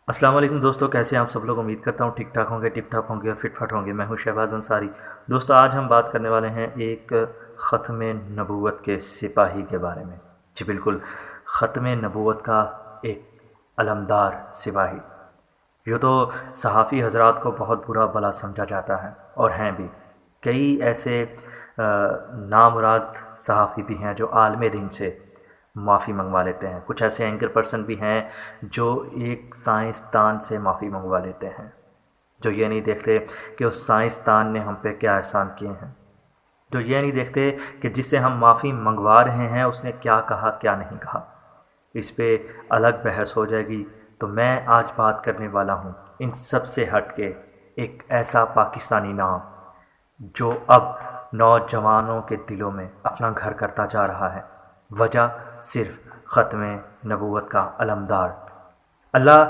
السلام علیکم دوستو، کیسے ہیں آپ سب لوگ؟ امید کرتا ہوں ٹھیک ٹھاک ہوں گے، ٹپ ٹاپ ہوں گے اور فٹ فٹ ہوں گے۔ میں ہوں شہباز انصاری۔ دوستو آج ہم بات کرنے والے ہیں ایک ختم نبوت کے سپاہی کے بارے میں۔ جی بالکل، ختم نبوت کا ایک علمدار سپاہی۔ یہ تو صحافی حضرات کو بہت برا بلا سمجھا جاتا ہے، اور ہیں بھی کئی ایسے نامراد صحافی بھی ہیں جو عالم دین سے معافی منگوا لیتے ہیں۔ کچھ ایسے اینکر پرسن بھی ہیں جو ایک سائنسدان سے معافی منگوا لیتے ہیں، جو یہ نہیں دیکھتے کہ اس سائنسدان نے ہم پہ کیا احسان کیے ہیں، جو یہ نہیں دیکھتے کہ جس سے ہم معافی منگوا رہے ہیں اس نے کیا کہا کیا نہیں کہا۔ اس پہ الگ بحث ہو جائے گی۔ تو میں آج بات کرنے والا ہوں ان سب سے ہٹ کے ایک ایسا پاکستانی نام جو اب نوجوانوں کے دلوں میں اپنا گھر کرتا جا رہا ہے۔ وجہ صرف ختم نبوت کا علمدار۔ اللہ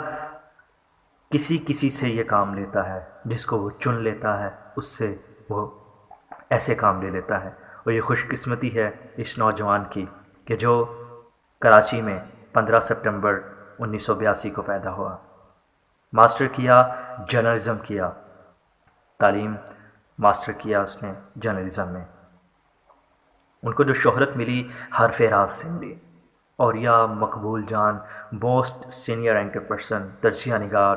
کسی سے یہ کام لیتا ہے، جس کو وہ چن لیتا ہے اس سے وہ ایسے کام لے لیتا ہے۔ اور یہ خوش قسمتی ہے اس نوجوان کی کہ جو کراچی میں 15 سپٹمبر 1982 کو پیدا ہوا، ماسٹر کیا، جرنلزم کیا، تعلیم ماسٹر کیا اس نے جرنلزم میں۔ ان کو جو شہرت ملی حرف راز سے ملی، اور یا مقبول جان موسٹ سینئر اینکر پرسن، تجزیہ نگار،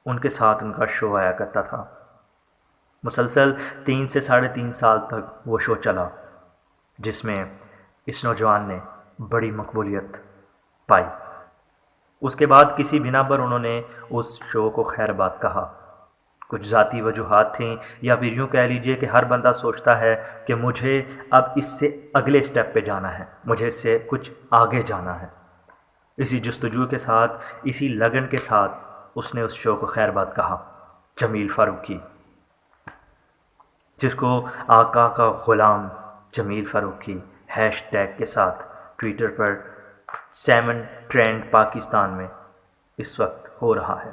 ان کے ساتھ ان کا شو آیا کرتا تھا۔ مسلسل 3 سے 3.5 سال تک وہ شو چلا، جس میں اس نوجوان نے بڑی مقبولیت پائی۔ اس کے بعد کسی بنا پر انہوں نے اس شو کو خیر بات کہا۔ کچھ ذاتی وجوہات تھیں، یا پھر یوں کہہ لیجئے کہ ہر بندہ سوچتا ہے کہ مجھے اب اس سے اگلے سٹیپ پہ جانا ہے، مجھے اس سے کچھ آگے جانا ہے۔ اسی جستجو کے ساتھ، اسی لگن کے ساتھ اس نے اس شو کو خیر بات کہا۔ جمیل فاروقی، جس کو آقا کا غلام جمیل فاروقی #، کے ساتھ ٹویٹر پر 7 ٹرینڈ پاکستان میں اس وقت ہو رہا ہے۔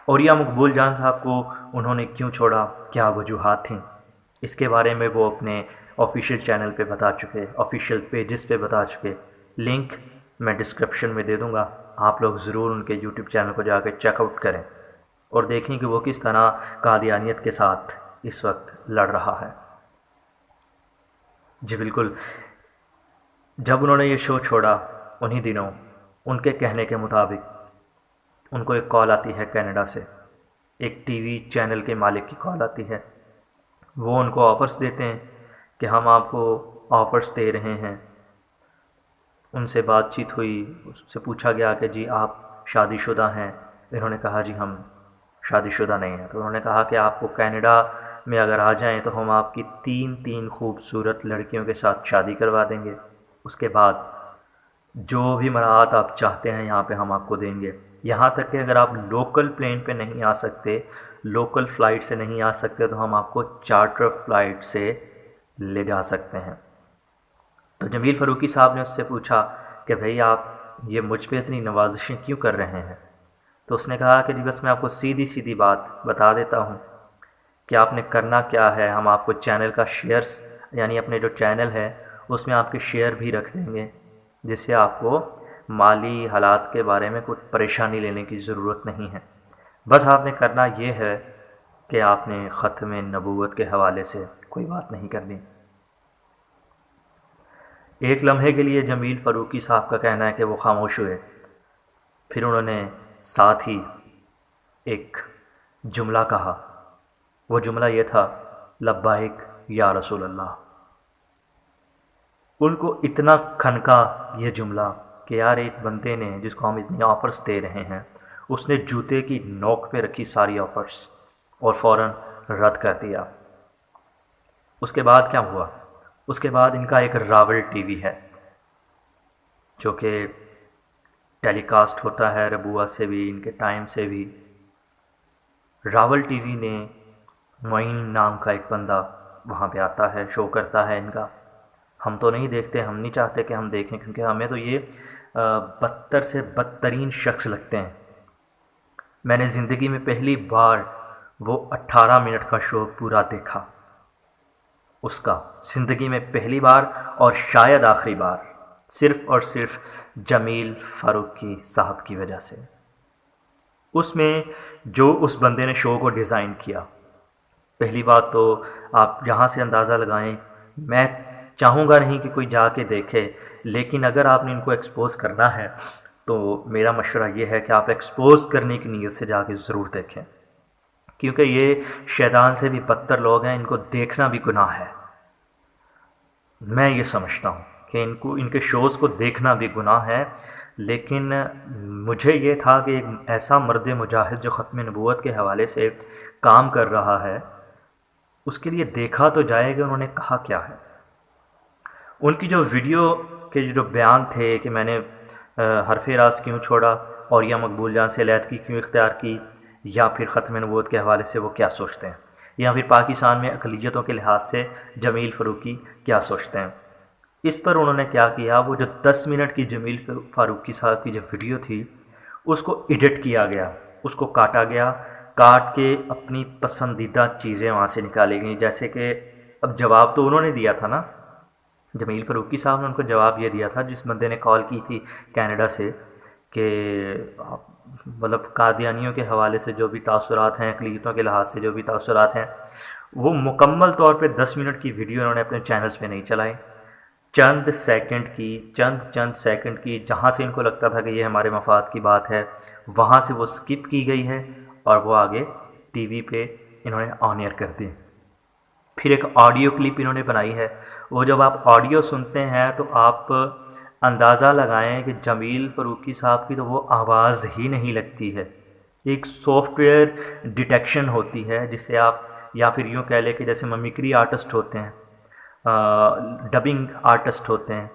اور یا مقبول جان صاحب کو انہوں نے کیوں چھوڑا، کیا وجوہات تھیں، اس کے بارے میں وہ اپنے آفیشیل چینل پہ بتا چکے، آفیشیل پیجز پہ بتا چکے۔ لنک میں ڈسکرپشن میں دے دوں گا، آپ لوگ ضرور ان کے یوٹیوب چینل کو جا کے چیک آؤٹ کریں اور دیکھیں کہ وہ کس طرح قادیانیت کے ساتھ اس وقت لڑ رہا ہے۔ جی بالکل، جب انہوں نے یہ شو چھوڑا انہی دنوں ان کے کہنے کے مطابق ان کو ایک کال آتی ہے کینیڈا سے، ایک ٹی وی چینل کے مالک کی کال آتی ہے۔ وہ ان کو آفرز دیتے ہیں کہ ہم آپ کو آفرز دے رہے ہیں۔ ان سے بات چیت ہوئی، اس سے پوچھا گیا کہ جی آپ شادی شدہ ہیں؟ انہوں نے کہا جی ہم شادی شدہ نہیں ہیں۔ تو انہوں نے کہا کہ آپ کو کینیڈا میں اگر آ جائیں تو ہم آپ کی 3 خوبصورت لڑکیوں کے ساتھ شادی کروا دیں گے، اس کے بعد جو بھی مراعات آپ چاہتے ہیں یہاں پہ ہم آپ کو دیں گے، یہاں تک کہ اگر آپ لوکل پلین پہ نہیں آ سکتے، لوکل فلائٹ سے نہیں آ سکتے، تو ہم آپ کو چارٹر فلائٹ سے لے جا سکتے ہیں۔ تو جمیل فاروقی صاحب نے اس سے پوچھا کہ بھئی آپ یہ مجھ پہ اتنی نوازشیں کیوں کر رہے ہیں؟ تو اس نے کہا کہ جی بس میں آپ کو سیدھی بات بتا دیتا ہوں کہ آپ نے کرنا کیا ہے۔ ہم آپ کو چینل کا شیئرز، یعنی اپنے جو چینل ہے اس میں آپ کے شیئر بھی رکھ دیں گے، جس سے آپ کو مالی حالات کے بارے میں کچھ پریشانی لینے کی ضرورت نہیں ہے۔ بس آپ نے کرنا یہ ہے کہ آپ نے ختم نبوت کے حوالے سے کوئی بات نہیں کرنی۔ ایک لمحے کے لیے جمیل فاروقی صاحب کا کہنا ہے کہ وہ خاموش ہوئے، پھر انہوں نے ساتھ ہی ایک جملہ کہا۔ وہ جملہ یہ تھا، لبیک یا رسول اللہ۔ ان کو اتنا کھنکا یہ جملہ کہ یار ایک بندے نے جس کو ہم اتنی آفرز دے رہے ہیں، اس نے جوتے کی نوک پہ رکھی ساری آفرز اور فوراً رد کر دیا۔ اس کے بعد کیا ہوا؟ اس کے بعد ان کا ایک راول ٹی وی ہے جو کہ ٹیلی کاسٹ ہوتا ہے ربوہ سے بھی، ان کے ٹائم سے بھی۔ راول ٹی وی نے معین نام کا ایک بندہ وہاں پہ آتا ہے، شو کرتا ہے ان کا۔ ہم تو نہیں دیکھتے، ہم نہیں چاہتے کہ ہم دیکھیں، کیونکہ ہمیں تو یہ بدتر سے بدترین شخص لگتے ہیں۔ میں نے زندگی میں پہلی بار وہ 18 منٹ کا شو پورا دیکھا، اس کا زندگی میں پہلی بار اور شاید آخری بار، صرف اور صرف جمیل فاروقی صاحب کی وجہ سے۔ اس میں جو اس بندے نے شو کو ڈیزائن کیا، پہلی بات تو آپ یہاں سے اندازہ لگائیں، میں چاہوں گا نہیں کہ کوئی جا کے دیکھے، لیکن اگر آپ نے ان کو ایکسپوز کرنا ہے تو میرا مشورہ یہ ہے کہ آپ ایکسپوز کرنے کی نیت سے جا کے ضرور دیکھیں، کیونکہ یہ شیطان سے بھی بدتر لوگ ہیں، ان کو دیکھنا بھی گناہ ہے۔ میں یہ سمجھتا ہوں کہ ان کے شوز کو دیکھنا بھی گناہ ہے، لیکن مجھے یہ تھا کہ ایک ایسا مرد مجاہد جو ختم نبوت کے حوالے سے کام کر رہا ہے، اس کے لیے دیکھا تو جائے کہ انہوں نے کہا کیا ہے۔ ان کی جو ویڈیو کے جو بیان تھے کہ میں نے حرف راز کیوں چھوڑا اور یا مقبول جان سے علیحدگی کیوں اختیار کی، یا پھر ختم نبوت کے حوالے سے وہ کیا سوچتے ہیں، یا پھر پاکستان میں اقلیتوں کے لحاظ سے جمیل فاروقی کیا سوچتے ہیں، اس پر انہوں نے کیا کیا، وہ جو 10 منٹ کی جمیل فاروقی صاحب کی جو ویڈیو تھی اس کو ایڈٹ کیا گیا، اس کو کاٹا گیا، کاٹ کے اپنی پسندیدہ چیزیں وہاں سے نکالی گئیں، جیسے کہ اب جواب تو انہوں نے دیا تھا نا، جمیل فاروقی صاحب نے ان کو جواب یہ دیا تھا، جس بندے نے کال کی تھی کینیڈا سے، کہ مطلب قادیانیوں کے حوالے سے جو بھی تاثرات ہیں، اقلیتوں کے لحاظ سے جو بھی تاثرات ہیں، وہ مکمل طور پہ 10 منٹ کی ویڈیو انہوں نے اپنے چینلز پہ نہیں چلائی، چند سیکنڈ کی جہاں سے ان کو لگتا تھا کہ یہ ہمارے مفاد کی بات ہے، وہاں سے وہ سکپ کی گئی ہے اور وہ آگے ٹی وی پہ انہوں نے آن ایئر کر دی۔ پھر ایک آڈیو کلپ انہوں نے بنائی ہے، وہ جب آپ آڈیو سنتے ہیں تو آپ اندازہ لگائیں کہ جمیل فاروقی صاحب کی تو وہ آواز ہی نہیں لگتی ہے، ایک سافٹ ویئر ڈیٹیکشن ہوتی ہے جسے آپ، یا پھر یوں کہہ لیں کہ جیسے ممیکری آرٹسٹ ہوتے ہیں، ڈبنگ آرٹسٹ ہوتے ہیں،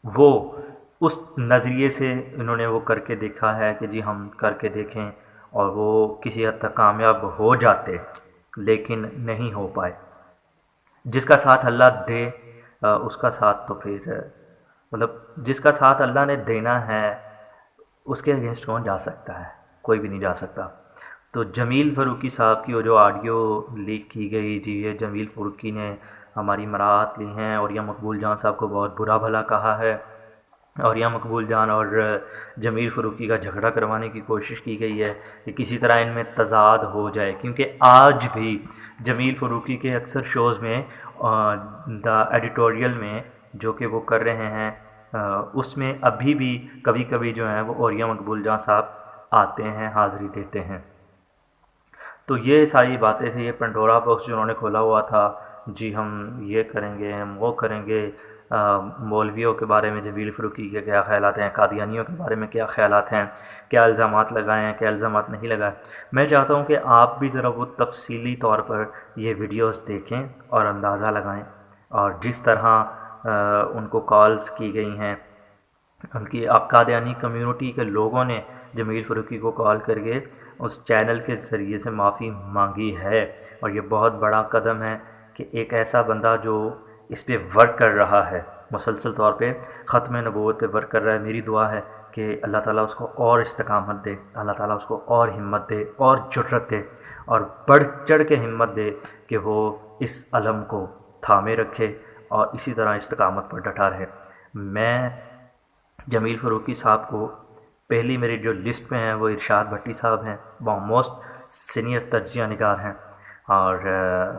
وہ اس نظریے سے انہوں نے وہ کر کے دیکھا ہے کہ جی ہم کر کے دیکھیں، اور وہ کسی حد تک کامیاب ہو جاتے لیکن نہیں ہو پائے۔ جس کا ساتھ اللہ دے اس کا ساتھ تو پھر مطلب جس کا ساتھ اللہ نے دینا ہے اس کے اگینسٹ کون جا سکتا ہے، کوئی بھی نہیں جا سکتا۔ تو جمیل فاروقی صاحب کی وہ جو آڈیو لیک کی گئی، جی یہ جمیل فاروقی نے ہماری مراعات لی ہیں اور یا مقبول جان صاحب کو بہت برا بھلا کہا ہے، اور یا مقبول جان اور جمیل فاروقی کا جھگڑا کروانے کی کوشش کی گئی ہے کہ کسی طرح ان میں تضاد ہو جائے، کیونکہ آج بھی جمیل فاروقی کے اکثر شوز میں دا ایڈیٹوریل میں جو کہ وہ کر رہے ہیں اس میں ابھی بھی کبھی کبھی جو ہیں وہ اوریا مقبول جان صاحب آتے ہیں، حاضری دیتے ہیں۔ تو یہ ساری باتیں تھیں، یہ پنڈورا باکس جو انہوں نے کھولا ہوا تھا، جی ہم یہ کریں گے، ہم وہ کریں گے، مولویوں کے بارے میں جمیل فاروقی کے کیا خیالات ہیں، قادیانیوں کے بارے میں کیا خیالات ہیں، کیا الزامات لگائے ہیں، کیا الزامات نہیں لگائے۔ میں چاہتا ہوں کہ آپ بھی ذرا وہ تفصیلی طور پر یہ ویڈیوز دیکھیں اور اندازہ لگائیں، اور جس طرح ان کو کالز کی گئی ہیں، ان کی قادیانی کمیونٹی کے لوگوں نے جمیل فاروقی کو کال کر کے اس چینل کے ذریعے سے معافی مانگی ہے، اور یہ بہت بڑا قدم ہے کہ ایک ایسا بندہ جو اس پہ ورک کر رہا ہے، مسلسل طور پہ ختم نبوت پہ ورک کر رہا ہے، میری دعا ہے کہ اللہ تعالیٰ اس کو اور استقامت دے، اللہ تعالیٰ اس کو اور ہمت دے اور جرأت دے، اور بڑھ چڑھ کے ہمت دے کہ وہ اس علم کو تھامے رکھے اور اسی طرح استقامت پر ڈٹا رہے۔ میں جمیل فاروقی صاحب کو پہلی میری جو لسٹ میں ہیں وہ ارشاد بھٹی صاحب ہیں، وہ موسٹ سینئر تجزیہ نگار ہیں، اور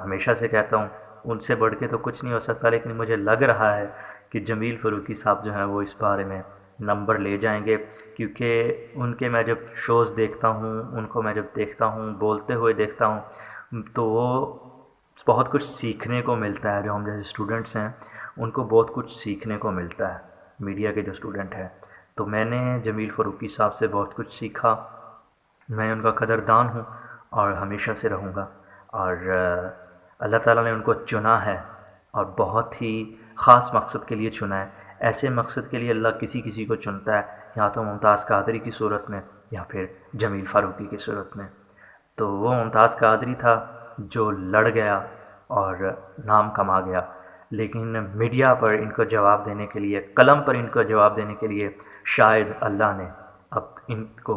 ہمیشہ سے کہتا ہوں ان سے بڑھ کے تو کچھ نہیں ہو سکتا، لیکن مجھے لگ رہا ہے کہ جمیل فاروقی صاحب جو ہیں وہ اس بارے میں نمبر لے جائیں گے، کیونکہ ان کے میں جب شوز دیکھتا ہوں، ان کو میں جب دیکھتا ہوں بولتے ہوئے دیکھتا ہوں، تو وہ بہت کچھ سیکھنے کو ملتا ہے۔ جو ہم جیسے اسٹوڈنٹس ہیں ان کو بہت کچھ سیکھنے کو ملتا ہے، میڈیا کے جو اسٹوڈنٹ ہیں۔ تو میں نے جمیل فاروقی صاحب سے بہت کچھ سیکھا، میں ان کا قدردان ہوں اور ہمیشہ سے رہوں گا، اور اللہ تعالیٰ نے ان کو چنا ہے اور بہت ہی خاص مقصد کے لیے چنا ہے۔ ایسے مقصد کے لیے اللہ کسی کسی کو چنتا ہے، یا تو ممتاز قادری کی صورت میں یا پھر جمیل فاروقی کی صورت میں۔ تو وہ ممتاز قادری تھا جو لڑ گیا اور نام کما گیا، لیکن میڈیا پر ان کو جواب دینے کے لیے، قلم پر ان کو جواب دینے کے لیے شاید اللہ نے اب ان کو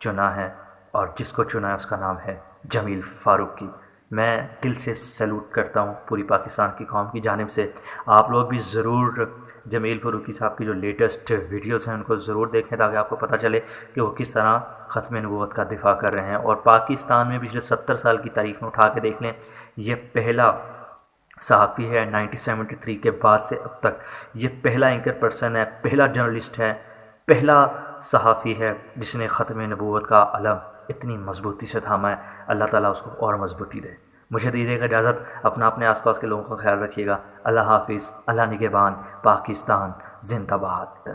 چنا ہے، اور جس کو چنا ہے اس کا نام ہے جمیل فاروق کی۔ میں دل سے سیلوٹ کرتا ہوں پوری پاکستان کی قوم کی جانب سے۔ آپ لوگ بھی ضرور جمیل فاروقی صاحب کی جو لیٹسٹ ویڈیوز ہیں ان کو ضرور دیکھیں، تاکہ آپ کو پتہ چلے کہ وہ کس طرح ختم نبوت کا دفاع کر رہے ہیں۔ اور پاکستان میں پچھلے 70 سال کی تاریخ میں اٹھا کے دیکھ لیں، یہ پہلا صحافی ہے 1973 کے بعد سے اب تک، یہ پہلا اینکر پرسن ہے، پہلا جرنلسٹ ہے، پہلا صحافی ہے جس نے ختم نبوت کا علم اتنی مضبوطی سے تھاما ہے۔ اللہ تعالیٰ اس کو اور مضبوطی دے۔ مجھے دیجیے گا اجازت، اپنے آس پاس کے لوگوں کا خیال رکھیے گا۔ اللہ حافظ، اللہ نگہبان، پاکستان زندہ باد۔